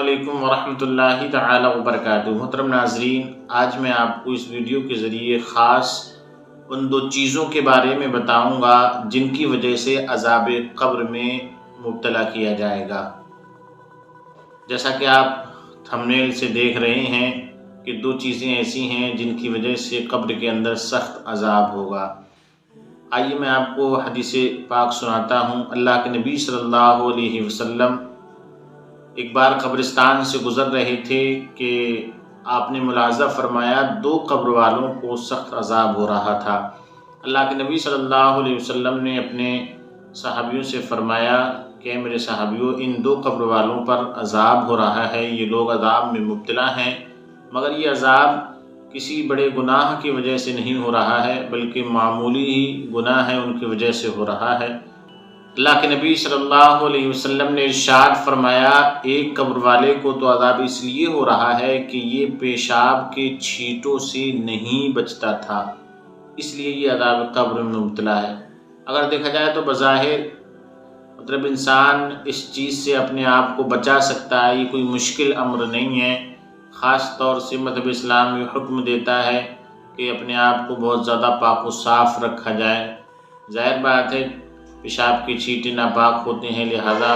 علیکم ورحمۃ اللہ تعالی وبرکاتہ۔ محترم ناظرین، آج میں آپ کو اس ویڈیو کے ذریعے خاص ان دو چیزوں کے بارے میں بتاؤں گا جن کی وجہ سے عذاب قبر میں مبتلا کیا جائے گا۔ جیسا کہ آپ تھمبنیل سے دیکھ رہے ہیں کہ دو چیزیں ایسی ہیں جن کی وجہ سے قبر کے اندر سخت عذاب ہوگا۔ آئیے میں آپ کو حدیث پاک سناتا ہوں۔ اللہ کے نبی صلی اللہ علیہ وسلم ایک بار قبرستان سے گزر رہے تھے کہ آپ نے ملاحظہ فرمایا دو قبر والوں کو سخت عذاب ہو رہا تھا۔ اللہ کے نبی صلی اللہ علیہ وسلم نے اپنے صحابیوں سے فرمایا کہ میرے صحابیوں، ان دو قبر والوں پر عذاب ہو رہا ہے، یہ لوگ عذاب میں مبتلا ہیں، مگر یہ عذاب کسی بڑے گناہ کی وجہ سے نہیں ہو رہا ہے بلکہ معمولی ہی گناہ ہے ان کی وجہ سے ہو رہا ہے۔ اللہ کے نبی صلی اللہ علیہ وسلم نے ارشاد فرمایا، ایک قبر والے کو تو عذاب اس لیے ہو رہا ہے کہ یہ پیشاب کے چھینٹوں سے نہیں بچتا تھا، اس لیے یہ عذاب قبر میں مبتلا ہے۔ اگر دیکھا جائے تو بظاہر انسان اس چیز سے اپنے آپ کو بچا سکتا ہے، یہ کوئی مشکل امر نہیں ہے۔ خاص طور سے مذہب اسلام یہ حکم دیتا ہے کہ اپنے آپ کو بہت زیادہ پاک و صاف رکھا جائے۔ ظاہر بات ہے پیشاب کی چھینٹیں ناپاک ہوتے ہیں، لہذا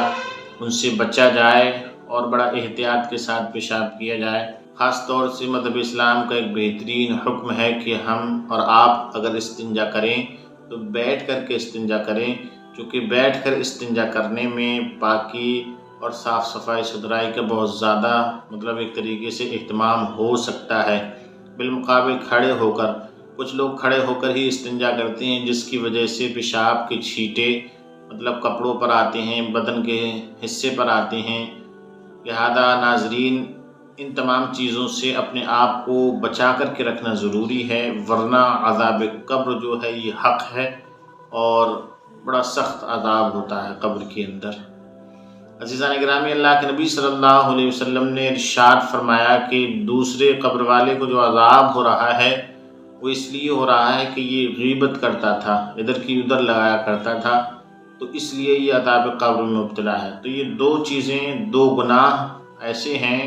ان سے بچا جائے اور بڑا احتیاط کے ساتھ پیشاب کیا جائے۔ خاص طور سے مذہب اسلام کا ایک بہترین حکم ہے کہ ہم اور آپ اگر استنجا کریں تو بیٹھ کر کے استنجا کریں، چونکہ بیٹھ کر استنجا کرنے میں پاکی اور صاف صفائی ستھرائی کا بہت زیادہ ایک طریقے سے اہتمام ہو سکتا ہے، بالمقابل کھڑے ہو کر۔ کچھ لوگ کھڑے ہو کر ہی استنجا کرتے ہیں جس کی وجہ سے پیشاب کے چھینٹے کپڑوں پر آتے ہیں، بدن کے حصے پر آتے ہیں۔ لہذا ناظرین، ان تمام چیزوں سے اپنے آپ کو بچا کر کے رکھنا ضروری ہے، ورنہ عذاب قبر جو ہے یہ حق ہے اور بڑا سخت عذاب ہوتا ہے قبر کے اندر۔ عزیزان گرامی، اللہ کے نبی صلی اللہ علیہ وسلم نے ارشاد فرمایا کہ دوسرے قبر والے کو جو عذاب ہو رہا ہے وہ اس لیے ہو رہا ہے کہ یہ غیبت کرتا تھا، ادھر کی ادھر لگایا کرتا تھا، تو اس لیے یہ عذاب قبر میں مبتلا ہے۔ تو یہ دو چیزیں، دو گناہ ایسے ہیں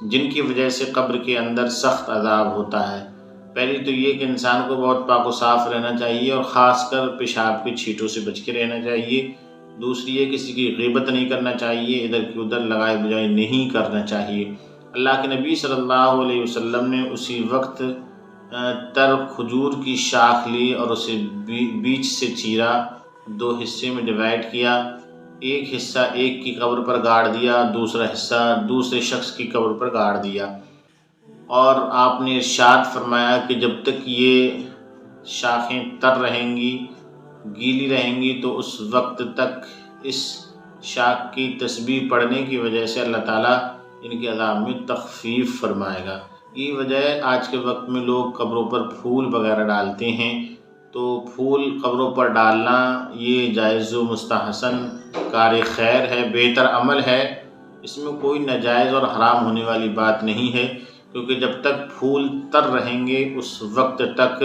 جن کی وجہ سے قبر کے اندر سخت عذاب ہوتا ہے۔ پہلی تو یہ کہ انسان کو بہت پاک و صاف رہنا چاہیے اور خاص کر پیشاب کے چھینٹوں سے بچ کے رہنا چاہیے۔ دوسری یہ کسی کی غیبت نہیں کرنا چاہیے، ادھر کی ادھر لگائے بجائے نہیں کرنا چاہیے۔ اللہ کے نبی صلی اللہ علیہ وسلم نے اسی وقت تر کھجور کی شاخ لی اور اسے بیچ سے چیرا، دو حصے میں ڈیوائیڈ کیا، ایک حصہ ایک کی قبر پر گاڑ دیا، دوسرا حصہ دوسرے شخص کی قبر پر گاڑ دیا، اور آپ نے ارشاد فرمایا کہ جب تک یہ شاخیں تر رہیں گی، گیلی رہیں گی، تو اس وقت تک اس شاخ کی تسبیح پڑھنے کی وجہ سے اللہ تعالیٰ ان کے عذاب میں تخفیف فرمائے گا۔ یہ وجہ ہے آج کے وقت میں لوگ قبروں پر پھول وغیرہ ڈالتے ہیں، تو پھول قبروں پر ڈالنا یہ جائز و مستحسن کار خیر ہے، بہتر عمل ہے، اس میں کوئی ناجائز اور حرام ہونے والی بات نہیں ہے، کیونکہ جب تک پھول تر رہیں گے اس وقت تک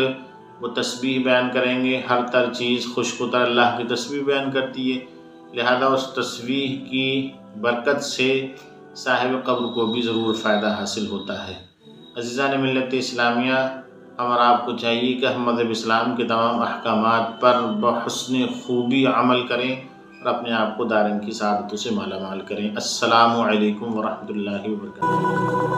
وہ تسبیح بیان کریں گے۔ ہر تر چیز خشک و تر اللہ کی تسبیح بیان کرتی ہے، لہذا اس تسبیح کی برکت سے صاحب قبر کو بھی ضرور فائدہ حاصل ہوتا ہے۔ عزیزان ملت اسلامیہ، ہم اور آپ کو چاہیے کہ ہم مذہب اسلام کے تمام احکامات پر بحسن خوبی عمل کریں اور اپنے آپ کو دارین کی سعادتوں سے مالا مال کریں۔ السلام علیکم ورحمۃ اللہ وبرکاتہ۔